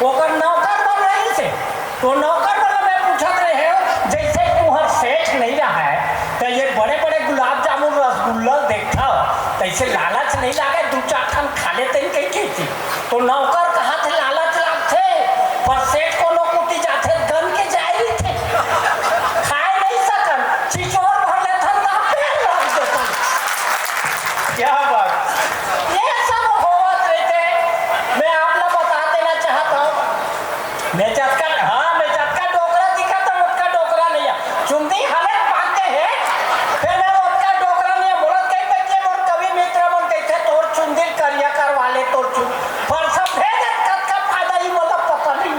ओकर नौकर बन रही से तो नौकर वाला मैं पूछत रहे हो जैसे तुहर सेठ नहीं रहा है तो ये बड़े बड़े गुलाब जामुन रसगुल्ला देखा तैसे लालच नहीं लागे दू चार खान खा लेते कहीं थी तो नौकर कहा थे लालच लागते पर सेठ को लोग कुटी जाते गन के जाए थे खाए नहीं सकन चिचोर भर लेते ना पेड़ लग देते। क्या बात, ये सब होवत रहते। मैं आप लोग बता देना चाहता हूँ मैं चटका डोकरा दिखा तो मोटका डोकरा नहीं है चुंदी हले पाते हैं फिर मैं मोटका डोकरा नहीं है बोलत कई बच्चे मोर कवि मित्र मन कहते तोर चुंदी करिया करवा ले तोर चुन पर सब भेद का फायदा ही बोला पता नहीं।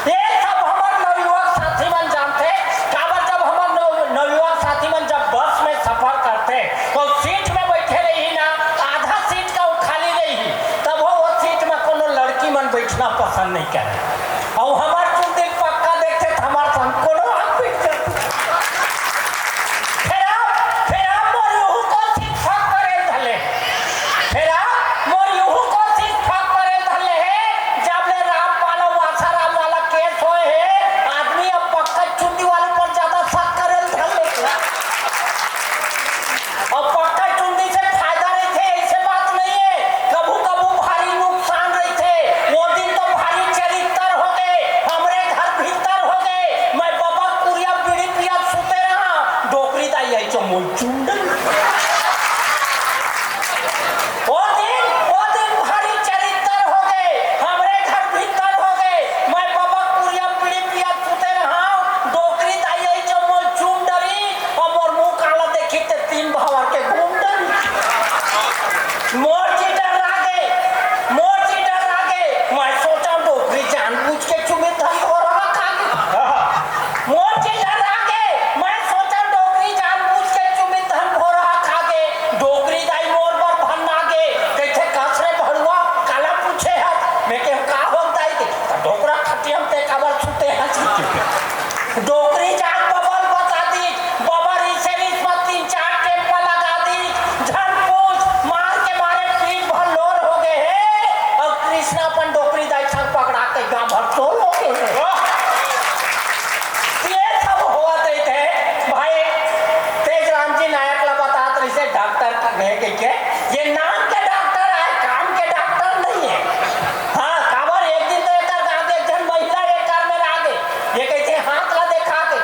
ये सब हमार नवयुवक साथी मन जानते काबर जब हमार नवयुवक साथी मन जब बस में सफर करते तो सीट में बैठे रही ना आधा सीट का खाली रही तब वो सीट में कोनो लड़की मन बैठना पसंद नहीं करे और हमार चुंदी पक्का देखते तो हमार संग कोनो आप फिर आप मोर यूं को सीट फक करे धले फिर आप मोर यूं को सीट फक करे धले है जब ले राम पालो आसाराम वाला केस होए है आदमी अब पक्का चुंदी वाले पर ज्यादा शक करे धले और पक्का चुंदी से फायदा नहीं थे ऐसे बात नहीं है कबू कबू भारी नुकसान रही थे वो दिन तो भारी चरित्र हो गए हमरे घर भीतर हो गए मैं बाबा कुरिया बीड़ी पिया सुते रहा डोकरी दाई आई चमोल चुंडन वो दिन भारी चरित्र हो गए हमरे घर भीतर हो गए मैं बाबा कुरिया बीड़ी पिया सुते रहा डोकरी दाई आई चमोल चुंडरी और मोर मुंह काला देखी ते तीन भावर के घूमडन मोर चीटर रागे मैं सोचा डोकरी जानबूझ के चुमे धन हो रहा खागे मोर चीटर रागे मैं सोचा डोकरी जानबूझ के चुमे धन हो रहा खागे डोकरी दाई मोर पर भन नागे कैसे कसरे भड़ुआ काला पूछे हाथ मैं के का हो दाई के डोकरा खटियम ते काबर छूटे हंसी डोकरी जाग बबल बता दी बबर इसे रिश्वत 3-4 टेम्पा लगा दी झन पूछ मार के मारे पीठ भर लोर हो गए हैं और कृष्णा अपन डोकरी दाई संग पकड़ा के गांव भर तोड़ हो गए हैं। ये सब हुआ थे भाई तेजराम जी नायक ला बतात रही से डॉक्टर के ये नाम के डॉक्टर है काम के डॉक्टर नहीं है। हाँ काबर एक दिन तो एक गांव के जन महिला एक कार में आ गए ये कहते हाथ ला देखा के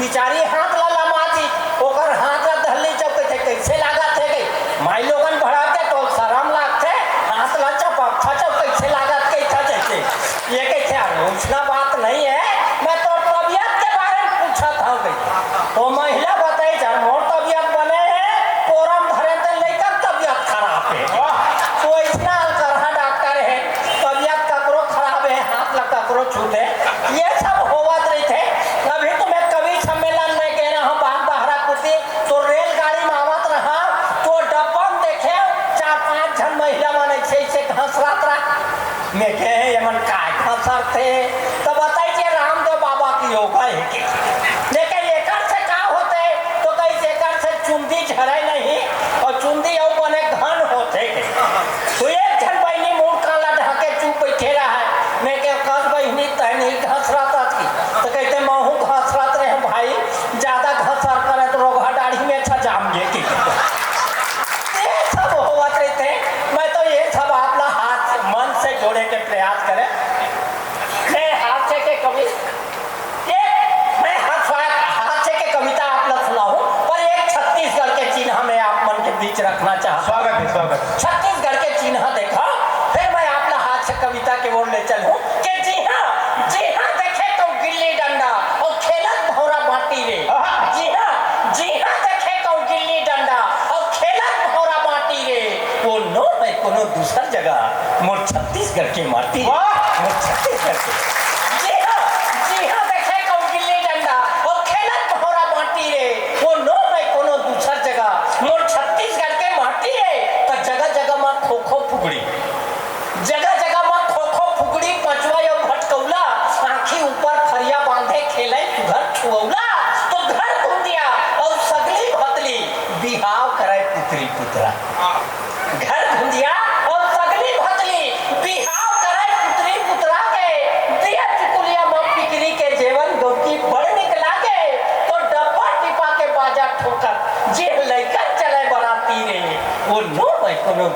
बिचारी हाथ ला लमाती ओकर हाथ ला दहली जब कहते कैसे लगा थे गई माई लोगन भड़ा के तो शर्म लागते हाथ ला चपक था जब कैसे लागत कैसा जैसे ये कहते रोचना बात नहीं है मैं तो तबियत के बारे में पूछा था गई तो महिला बताई जब मोर तबियत बने है कोरम धरे तो लेकर तबियत खराब है तो इतना करहा डॉक्टर है तबियत ककरो खराब है हाथ ला ककरो छूटे ये सब होवत रही थे। अभी तो मैं कवि सम्मेलन में कह रहा हूँ बाग बहरा कुर्सी तो रेलगाड़ी में आवत रहा तो डब्बा में देखे 4-5 जन महिला मन ऐसे घसरत रहा मैं कहे यमन काय घसर थे तो बताइए रामदेव बाबा की योगा है कि लेकिन एकर से का होते तो कैसे एकर से चुंदी झरे नहीं और चुंदी और बने घन होते तो एक जन बहनी मुंह काला ढके चुप बैठे रहा है मैं के कस बहनी तहनी घसरत की तो कहते महू घसरत रहे भाई ज्यादा घसर करे तो रोगा दाढ़ी में अच्छा जाम ये की ये सब होवत रहते मैं तो ये सब अपना हाथ मन से जोड़े के प्रयास करें मैं हाथ से के कवि मैं हाथ से के कविता आप लोग सुनाऊं पर एक छत्तीसगढ़ के चिन्ह में आप मन के बीच रखना चाहता हूं। स्वागत। छत्तीसगढ़ के चिन्ह देखा फिर मैं अपना हाथ से कविता की ओर ले चलूं कि जी हाँ देखे तो गिल्ली डंडा और खेलत भौरा बाटी रे जी हाँ देखे तो गिल्ली डंडा और खेलत भौरा बाटी रे वो नो मैं कोनो दूसर जगह मोर छत्तीसगढ़ की माटी मोर छत्तीसगढ़ की जी हाँ देखे तो गिल्ली डंडा और खेलत भौरा बाटी रे वो नो मैं कोनो दूसर जगह मोर छत्तीसगढ़ के माटी रे तो जगह जगह में खो खो फुगड़ी जगह जगह में खो खो फुगड़ी पचवा और भटकौला आंखी ऊपर फरिया बांधे खेले घर छुऔला तो घर घूम दिया और सगली भतली बिहाव करे पुत्री पुत्रा घर घूम दिया और सगली भतली बिहाव करे पुत्री पुत्रा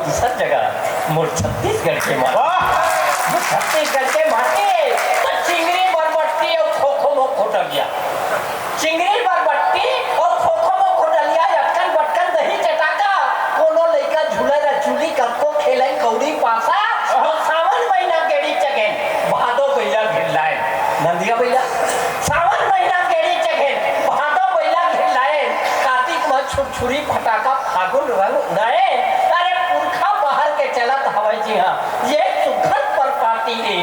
दूसर जगह मोर छत्तीसगढ़ के माटी वाह छत्तीसगढ़ के माटी तो चिंगरी बरबट्टी और खोखो मो खोटलिया चिंगरी बरबट्टी और खोखो मो खोटलिया अटकन बटकन दही चटाका कोनो लइका झूला रा चूली कक्को खेलन कौड़ी पासा और सावन महीना गेड़ी चगेन भादो बैला भिड़लाए नंदिया बैला सावन महीना गेड़ी चगेन भादो बैला भिड़लाए कार्तिक में छुरछुरी फटाका फागुन रंग उड़ाए अरे पुरखा बाहर के चलत हवाई जी हाँ ये सुखद पर पाती रे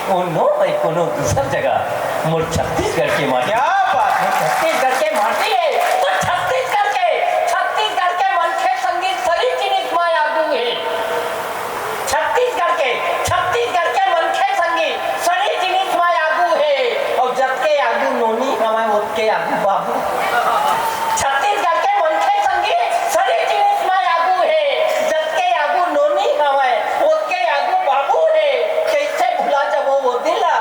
कोनो दूसर जगह मोर छत्तीसगढ़ की माटी क्या बात है छत्तीसगढ़ के माटी है तो छत्तीसगढ़ के मनखे संगीत सरी जिनिस में आगू है छत्तीसगढ़ के मनखे संगीत सरी जिनिस में आगू है और जब के आगू नोनी हमारे उसके आगू बाबू छत्तीसगढ़ के मनखे संगीत सरी जिनिस में आगू है जब के आगू नोनी हमारे उसके आगू बाबू है कैसे भुला जब वो दिला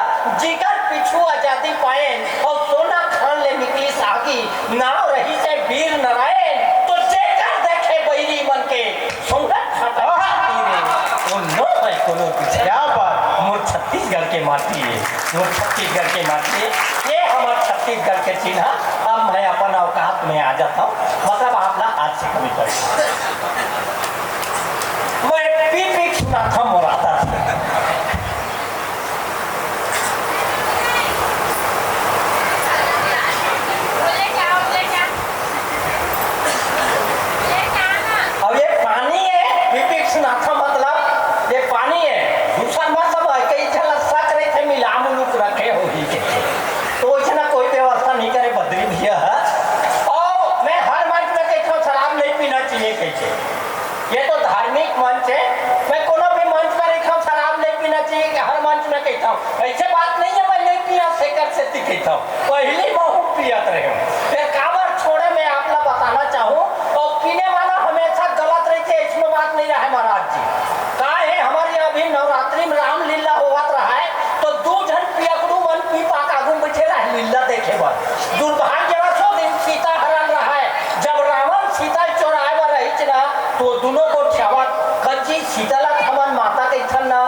जिगर पिछू आजादी पाए और सोना खान ले निकली सागी नाव रही से वीर नारायण तो जेकर देखे बैरी मन के संगत खाता रे वो नो है कोनो क्या बात मोर छत्तीसगढ़ के माटी है मोर छत्तीसगढ़ के माटी है ये हमारे छत्तीसगढ़ के चिन्ह अब मैं अपन औकात में आ जाता हूँ मतलब आप ना आज से कभी कर मैं पी सुना था मोराता अब ये पानी है पीपी सुना था मतलब ये पानी है दूसरा मतलब कई झलसा करे थे मिला मुलुक रखे हो ही के तो इतना कोई व्यवस्था नहीं करे बद्री भैया और मैं हर मंच में कहता हूँ शराब नहीं पीना चाहिए कैसे ये तो धार्मिक मंच है मैं कोनो भी मंच पर लिखा हूँ शराब नहीं पीना चाहिए कि हर मंच में कहता हूँ ऐसे बात नहीं है मैं नहीं पिया सेकर से कहता हूँ पहली महू पियत रहे हूँ फिर काबर छोड़े मैं आप लोग बताना चाहूँ और पीने वाला हमेशा गलत रहते इसमें बात नहीं रहा है महाराज जी कहा है हमारे यहाँ भी नवरात्रि में रामलीला हुआ रहा है तो दू जन पियकड़ू मन पी पाक आगू बैठे रहा लीला देखे बार दुर्भाग्यवश दिन सीता हरण रहा है जब रावण सीता चोराए बार रही ना तो दोनों को छावत कच्ची सीताला हमार माता के इथन ना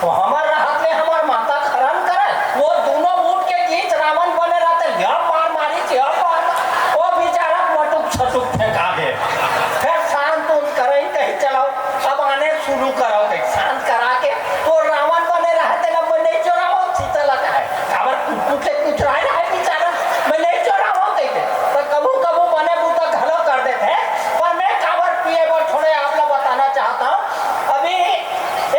तो हमार राहत में हमार माता हरण करे वो दोनों उठ के गीत रावण बने रहते यह मार मारी यह मार वो बेचारा मटुक छटुक फेंका दे फिर शांत करें कहीं चलाओ अब आने शुरू करो शांत करा के वो रावण बने रहते ना मैं नहीं चोराओ सीता लगा है खबर कुछ कुछ रहा है बेचारा मैं नहीं चोराओ कहते तो कबू कबू बने बूता घलो कर देते पर मैं काबर पिए पर थोड़े आप लोग बताना चाहता हूँ अभी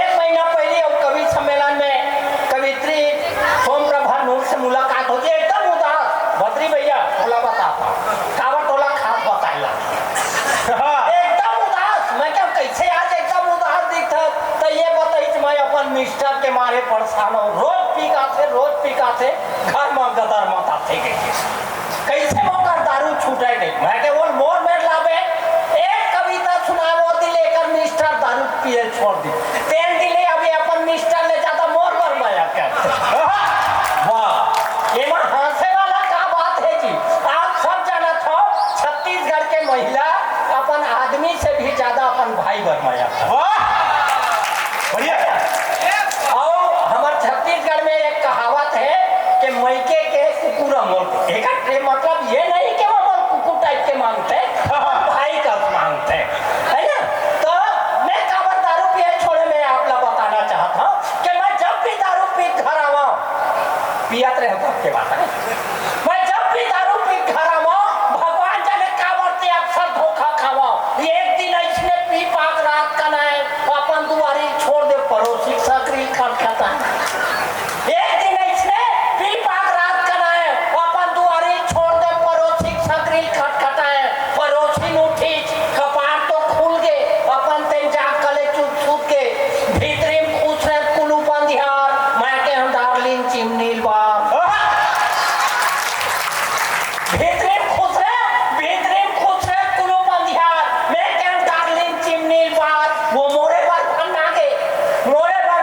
एक महीना पहले कवि सम्मेलन में कवित्री सोमप्रभा नूर से मुलाकात होती है एकदम उदास भद्री भैया थोड़ा बताता काबर थोड़ा खास बताइला एकदम उदास मैं क्या कैसे आज एकदम उदास दिखता तो ये बताइए मैं अपन मिस्टर के मारे परेशान हूँ रोज पीका थे घर में गदर मत आते कैसे मौकर दारू छूटे गई मैं के बोल मोर मेर लावे एक कविता सुनावो दी लेकर मिस्टर दारू पिए छोड़ दी तेन दिले अभी अपन मिस्टर ले जाता मोर पर माया करते वाह ये में हंसे वाला क्या बात है जी आप सब जानत हो छत्तीसगढ़ के महिला अपन आदमी से भी ज्यादा अपन भाई बरमाया वाह बढ़िया और हमारे छत्तीसगढ़ में एक कहावत है कि मैके के कुकुर मोल एक मतलब ये नहीं कि वो मोल कुकुर टाइप के मांगते भाई का मांगते है ना तो मैं काबर दारू पिए छोड़े मैं आप लोग बताना चाहता हूँ कि मैं जब भी दारू पी घर आवा पियत रहे तब के बात है मैं जब भी दारू पी घर आवा भगवान जाने काबर से अक्सर धोखा खावा एक दिन इसने पी पाक रात का ना अपन दुआरी छोड़ दे पड़ोसी सकरी खटखटा एक दिन इसने पी पाक रात का ना अपन दुआरी छोड़ दे पड़ोसी सकरी खटखटाए पड़ोसी उठी कपाट तो खुल गए अपन तेन जाग कले चुप चुप के भीतरी में पूछ रहे कुलू बंदियार मैं के हम डार्लिंग चिमनील बाप भीतरी में खुश रहे कुलू बंदियार मैं के हम डार्लिंग चिमनील बाप वो मोरे पर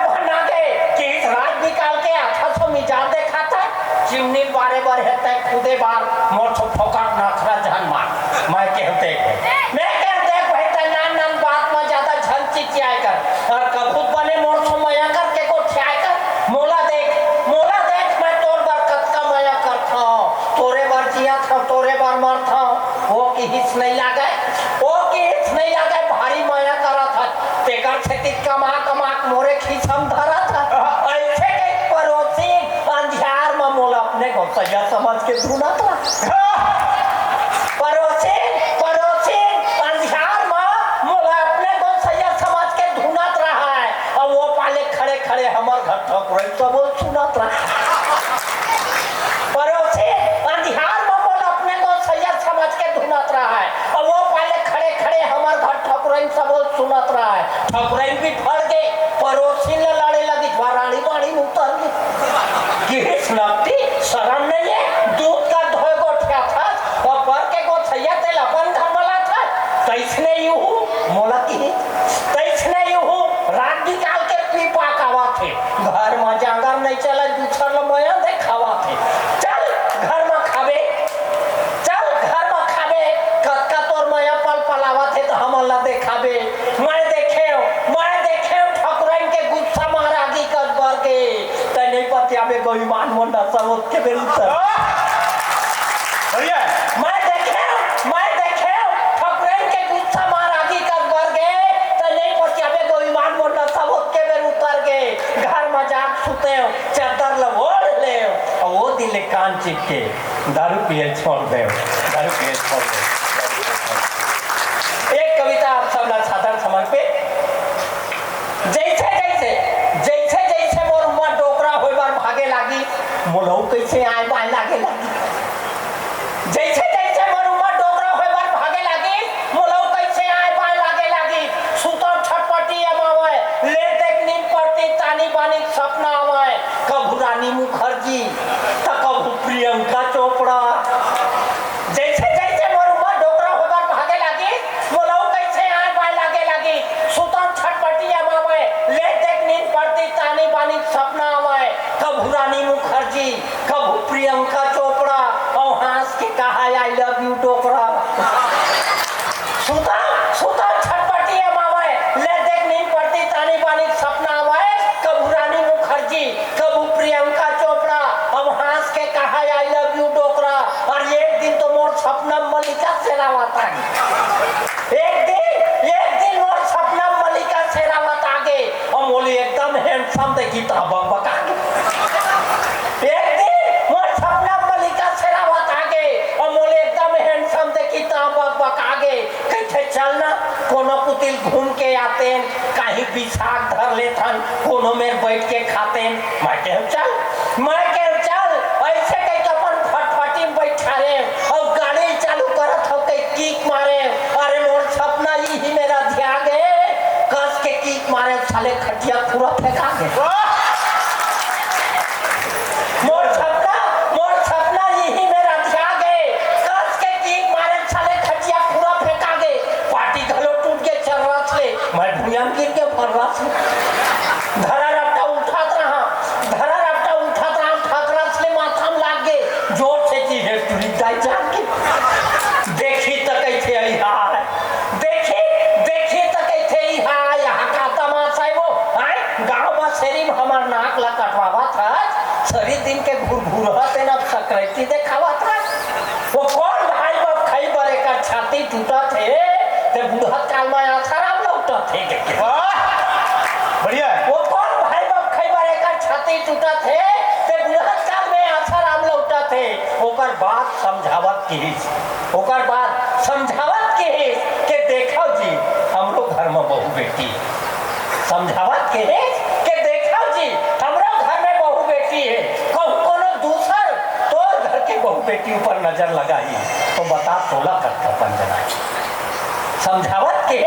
भन्ना गए कि इस रात निकाल के अच्छा सो मिजाज देखा था चिमनी बारे बार हेते खुदे बार मोर छो फोका नखरा जहन मार मैं कहते भाई नान नान बात में खिंचाए कर और कबूत बने मोर तो मया करके को ठियाए कर मोला देख मैं तोर बार कतका मया करता हूँ तोरे बार जिया था तोरे बार मर था वो की हिच नहीं लागे भारी मया करा था तेकर खेती कमा मोरे खींचम धरा था ऐसे के पड़ोसी अंधियार में मोला अपने को सजा समझ के धुना था पड़ोसी अंधियार में मोला अपने को सजा समझ के धुनत रहा है और वो पाले खड़े हमार घर ठकुराइन सब सुनत रहा पड़ोसी अंधियार में मोला अपने को सजा समझ के धुनत रहा है और वो पाले खड़े हमार घर ठकुराइन सब सुनत रहा है ठकुराइन भी फड़ गई पड़ोसी ने लड़े लगी रानी बाड़ी में उतर गई किस लगती शर्म नहीं है दूध का धोए गोठिया था और पर के गो छैया तेल अपन धर्मला था तैसने यूं मोला की तैसने यूं रात निकाल के पीपा कावा थे घर में जांगर नहीं चला दूसर लमया देखावा थे चल घर में खावे कत्का तोर मया पलावा थे तो हम अल्लाह देखावे मैं देखे ठकुराइन के गुस्सा महारागी कर बर के तै नहीं पति आवे गोईमान मुंडा सब के बेल उतर बढ़िया मैं देखे ठकुराइन के गुस्सा महारागी कर बर के तै नहीं पति आवे गोईमान मुंडा सब के बेल उतर के घर में जाग सुते चादर लवोड़ ले और वो दिले कान चिप के दारू पिए छोड़ दे एक कविता आप सब ला साधारण समझ पे जैसे मोर उम्मा डोकरा होय बार भागे लागी मोलहु कैसे आए बाय लागे लागी जैसे मोर उम्मा डोकरा होय बार भागे लागी मोलहु कैसे आए बाय लागे लागी सुतम छटपटी अमावे ले देख नींद पड़ती तानी बानी सपना आवे कभू रानी मुखर्जी त कभू प्रियंका चोपड़ा जैसे मोर उम्मा डोकरा होय बार भागे लागी मोलहु कैसे आए बाय लागे लागी सुतम छटपटी अमावे ले देख नींद पड़ती तानी बानी सपना आवे कभू रानी मुखर्जी कभू प्रियंका चोपड़ा और हंस के कहा आई लव यू डोकरा सुतम छटपटी अमावे ले देख नींद पड़ती तानी बानी सपना आवे कभू रानी मुखर्जी कभू प्रियंका चोपड़ा और हंस के कहा आई लव यू डोकरा और एक दिन तो मोर सपना मल्लिका शेरावत आ गई एक दिन मोर सपना मल्लिका शेरावत आ गई और मोली एकदम हैंडसम देखी तो बकबक आ गई एक दिन मोर सपना मल्लिका शेरावत आ गई और मोली एकदम हैंडसम देखी तो बकबक आ गई कहते चलना कोनो पुतिल घूम के आते कहीं बिसाक धर लेथन कोनो में बैठ के खाते मैं कह चल ऐसे कहीं अपन फटफटी में बैठा रे और गाड़ी चालू करत हो कहीं किक मारे अरे मोर सपना यही मेरा ध्यान गए कस के किक मारे साले खटिया पूरा फेंका गए मोर सपना यही मेरा ध्यान गए कस के किक मारे साले खटिया पूरा फेंका गए पार्टी घलो टूट के चरवा से मैं भुयाम गिर के फरवा से धरा रट्टा उठात रहा ठकरा से माथा में लाग गए जोर से चीज है टूट जाए जाके देखी तो कैसे आई हाय देखी तो कैसे आई हाय यहाँ का तमाशा है वो हाय गांव में शरीर में हमार नाक ला कटवावा था शरीर दिन के घूर ना सक्रांति देखावा था वो कौन भाई बाप खाई बरे का छाती टूटा थे ते बुढ़त काल में आसाराम लौटा थे बढ़िया वो कौन भाई बाप खाई बरे का छाती टूटा थे ते बुढ़त काल में आसाराम लौटा थे ओकर बात समझावत की के देखो जी हम लोग घर में बहू बेटी समझावत के देखो जी हमरो घर में बहू बेटी है कोनो दूसर तोर घर के बहू बेटी ऊपर नजर लगाई तो बता तोला करता पंजना समझावत के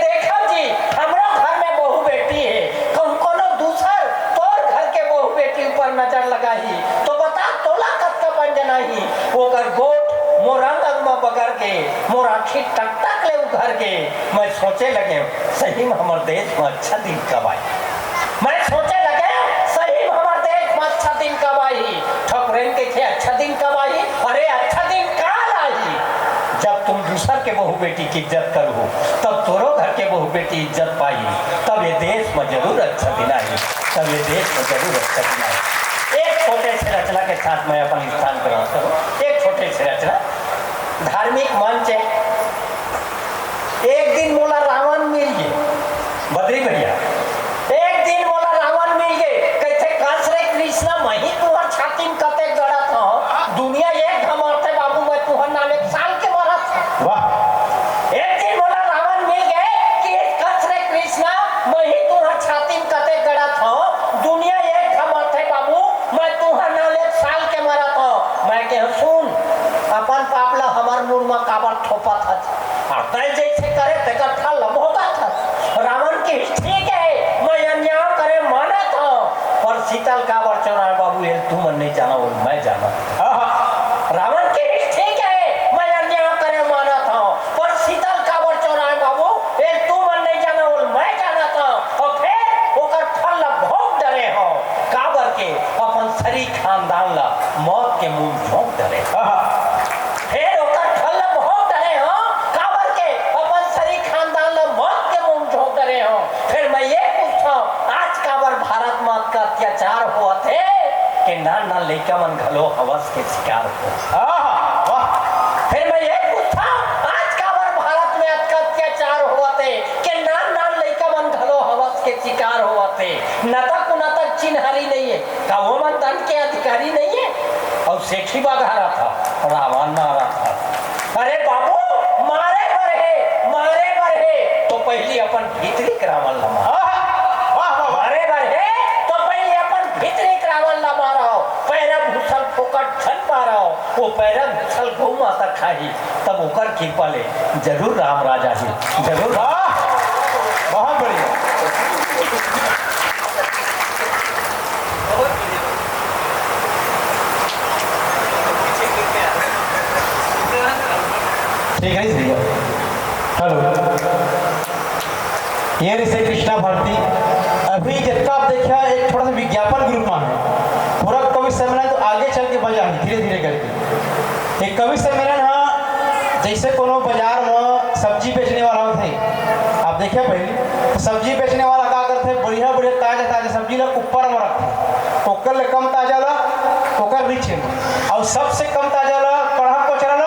देखो जी हमरो घर में बहू बेटी है कोनो दूसर तोर घर के बहू बेटी ऊपर नजर लगाई तो बता तोला करता पंजना ही ओकर गोट मोर अंग में बगर के मोर आँखी टक ले उघर के मैं सोचे लगे सही में हमारे देश में अच्छा दिन कब आई मैं सोचे लगे सही में हमारे देश में अच्छा दिन कब आई ठकुराइन के थे अच्छा दिन कब आई अरे अच्छा दिन काल आई जब तुम दूसर के बहू बेटी की इज्जत करो तब तोरो घर के के बहु बेटी इज्जत पाई, तब ये देश में जरूर अच्छा दिन आई, तब ये देश में जरूर अच्छा दिन आई। एक छोटे से रचना के साथ मैं अपन स्थान ग्रहण करूँ। एक छोटे से रचना, धार्मिक मंच है। एक दिन बोला रावण मिल गए, बद्री भैया, एक दिन बोला रावण मिल गए, कहते कासरे कृष्णा मही तुहर छाती में कते गड़त हो, दुनिया एक धमाते बाबू मैं तुहर नाम 1 साल के मरत। वाह। एक दिन बोला रावण मिल गए कि कासरे कृष्णा मही तुहर छाती में कते गड़त हो, दुनिया एक धमाते बाबू मैं तुहर नाम 1 साल के मरत हो। मैं कह सुन, अपन पापला हमार मुंह में काबर थोपा था, तय जैसे करे तेकर फल होगा था। रावण की ठीक है, मैं अन्याय करे माना था, पर शीतल काबर चौराहे बाबू ये तू मन नहीं जाना वो मैं जाना। रावण की ठीक है, मैं अन्याय करे माना था, पर शीतल काबर चौराहे बाबू ये तू मन नहीं जाना वो मैं जाना था। और फिर ओकर फल भोग डरे हो, काबर के अपन सरी खानदान ला मौत के मुंह झोंक डरे। फिर ओकर फल भोग डरे हो, काबर के अपन सरी खानदान ला मौत के मुंह झोंक डरे हो। फिर मैं ये पूछता हूँ, आज काबर भारत में का अत्याचार हुआ थे कि ना लड़का मन घलो हवस के शिकार हो। फिर मैं ये पूछता हूँ, आज काबर भारत में अत्याचार हुआ थे कि ना लड़का मन घलो हवस के शिकार हुआ थे। न तक चिन्हारी नहीं है, का वो मन दंड के अधिकारी नहीं है। और सेठी बाघारा था, रावण नारा था, अरे बाबू मारे बरहे तो पहली अपन भीतरी करावल ला मारे बरहे तो पहले अपन भीतरी करावल ला मारो। पैरा भूसल फोकट छन पारो, वो पैरा भूसल घूमा तक खाही, तब ओकर कृपा ले जरूर राम राजा ही जरूर। बहुत बढ़िया। ठीक है भैया। हेलो, ये ऋषि कृष्णा भारती। अभी जितना आप देखा एक थोड़ा सा विज्ञापन ग्रुप में है, पूरा कवि सम्मेलन तो आगे चल के बजा है धीरे धीरे करके। एक कवि सम्मेलन है जैसे कोनो बाजार में सब्जी बेचने वाला होते, आप देखिए पहले तो सब्जी बेचने वाला क्या करते, बढ़िया बढ़िया ताजा ताजा सब्जी ला ऊपर में रखते, ओकर ले कम ताजा ला ओकर नीचे में, और सबसे कम ताजा ला कढ़ा कोचरा ला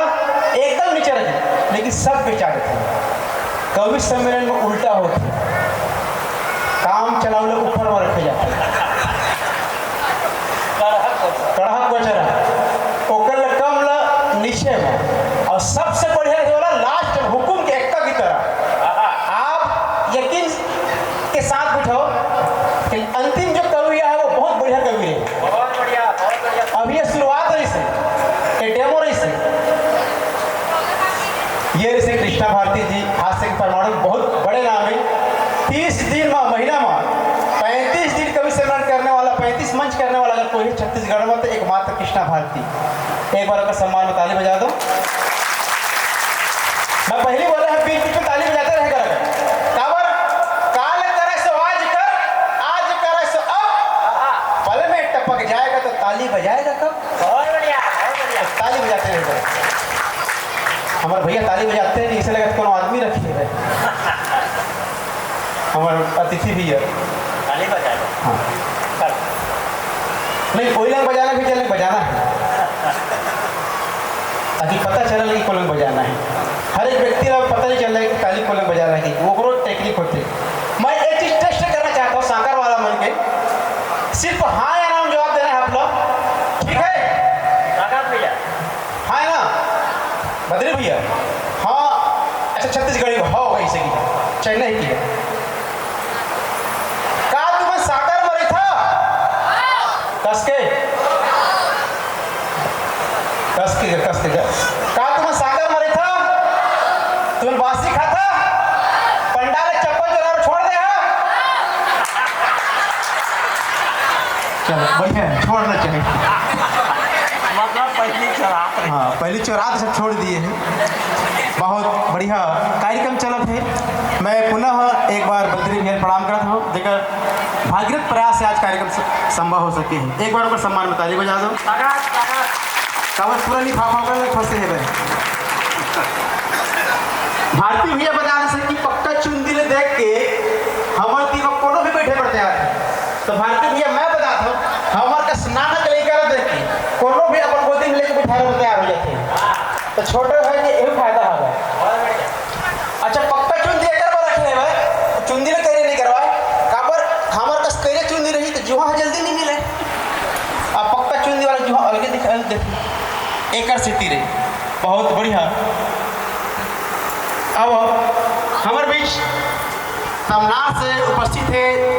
एकदम नीचे रखे, लेकिन सब बेचा देते। कवि सम्मेलन में उल्टा होता, काम चलावले ऊपर में रखे जाते, कढ़ा कोचरा ओकर ले कम ला नीचे में, और सबसे बढ़िया वाला लास्ट हुकुम के एक्का की तरह। आप यकीन के साथ बैठो कि अंतिम जो कवि है वो बहुत बढ़िया कवि है। बहुत बढ़िया। अभी ये शुरुआत रही से, ये डेमो रही से। ये ऋषि कृष्णा भारती जी हास्य के परमाणु बहुत बड़े नाम है। 30 दिन महीना में 35 दिन कवि सम्मेलन करने वाला, 35 मंच करने वाला अगर कोई छत्तीसगढ़ में तो एकमात्र कृष्णा भारती। एक बार का सम्मान में ताली बजा दो। मैं पहले बोल रहा बीच बीच में ताली बजाते रहेगा। काबर काल करे सो आज करे सो अब, पल में टपक जाएगा तो ताली बजाएगा कब? बहुत बढ़िया। ताली बजाते रहेगा। हमारे भैया ताली बजाते हैं, इसे लगा कोनो आदमी रखी है। हमारे अतिथि भी है, ताली बजा लो। हाँ नहीं, कोई लंग बजाना भी चल बजाना है, ताकि पता चले कि कोलंग बजाना है। हर एक व्यक्ति को पता नहीं चल रहा है कि ताली कोलंग बजाना है, वो करो टेक्निक होती है। मैं एक चीज टेस्ट करना चाहता हूँ साकार वाला मन के, सिर्फ हाँ या नाम जवाब देना है आप लोग, ठीक है? भैया हाँ है ना बद्री भैया? हाँ। अच्छा छत्तीसगढ़ी हाँ वही से की चेन्नई की है। का तुम्हें साकार मरी था कस के का तुम्हें सागर मरे था, तुम्हें बासी खाता, पंडाल चप्पल जरा छोड़ दे। चलो बढ़िया, छोड़ना चाहिए। मतलब पहली चौरात। हाँ पहली चौरात सब छोड़ दिए हैं। बहुत बढ़िया कार्यक्रम चला थे। मैं पुनः एक बार बद्री भैया प्रणाम करता हूँ, जेकर भागीरथ प्रयास से आज कार्यक्रम संभव हो सके हैं। एक बार ऊपर सम्मान में ताली बजा दो। कागज पूरा नहीं फाफा कर फंसे है भाई। भारती भैया बता रहे कि पक्का चुंदी ले देख के हमारे तीनों कोनो भी बैठे पड़ते हैं। तो भारती भैया मैं बताता हूँ, हमारे का स्नान के लेकर देख के कोनो भी अपन गोदी में लेके बिठाने में तैयार हो जाते हैं। तो छोटे भाई के यही फायदा होगा। अच्छा पक्का चुंदी एक बार रखने में चुंदी ले करे नहीं करवाए काबर हमारे का करे चुंदी रही तो जुहा जल्दी नहीं मिले। अब पक्का चुंदी वाला जुहा अलग दिखा देख एकर सिटी रही बहुत बढ़िया। अब हमारे बीच तमनार से उपस्थित है